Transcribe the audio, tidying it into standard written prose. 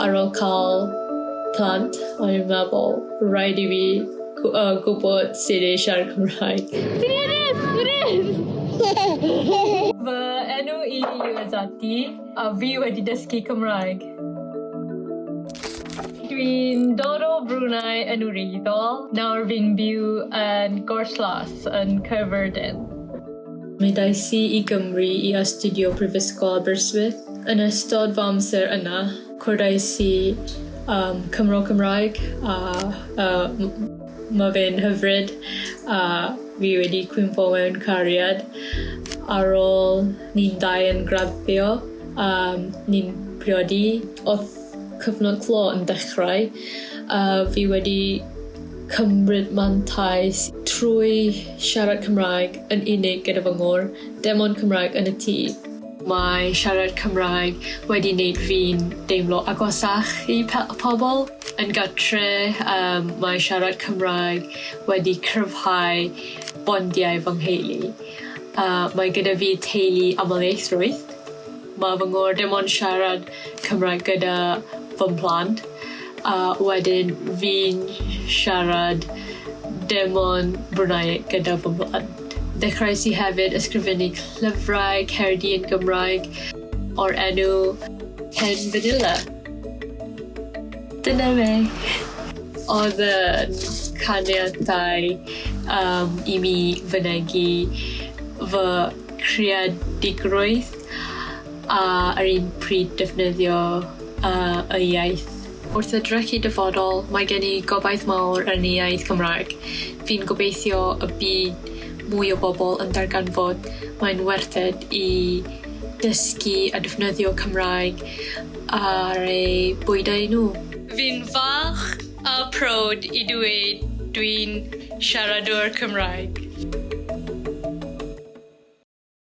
ar ôl cael plant, o'n meddwl, rhaid I fi gwybod sut I siarad Cymraeg. Fy enw I Mae E'zzati, a fi wedi dysgu Cymraeg. Dwi'n dod o Brwnei yn wreiddiol. Nawr fi'n byw yn Gorslas yn Gaerfyrddin. Mae dais I Gymru I astudio Prifysgol Aberystwyth. Yn ystod fy amser yna, cwrdais I Cymro Cymraeg a mae fe'n hyfryd a fi wedi cwympo mewn cariad. Ar ôl ni'n dau yn graddio, ni'n priodi. Oedd cyfnod clo yn dechrau, fi wedi cymryd mantais trwy siarad Cymraeg yn unig gyda fy ngŵr, dim ond Cymraeg yn y tŷ. Mae siarad Cymraeg wedi wneud fi'n deimlo agosach I pobl. Yn gartre, mae siarad Cymraeg wedi cryfhau bondiau fy nheulu. Mae gyda fi teulu amlieithrwydd. Mae fy ngŵr dim ond siarad Cymraeg gyda fy plant. Wedyn fi'n siarad dim ond Brwnei gyda fy plant. Dechreuais I hefyd ysgrifennu llyfrau cerddi yn Gymraeg o'r enw Pen Vanilla. Dyna fe. Oedd yn caniatau I mi fynegu fy creadigrwydd a ar un pryd defnyddio y iaith. Wrth edrych I dyfodol, mae gen I gobaith mawr yn y iaith Gymraeg. Fi'n gobeithio y byd mwy o bobl yn darganfod. Mae'n werth I dysgu a defnyddio Cymraeg ar eu bwydau nhw. Fi'n falch a proud I dweud dwi'n siaradwr Cymraeg.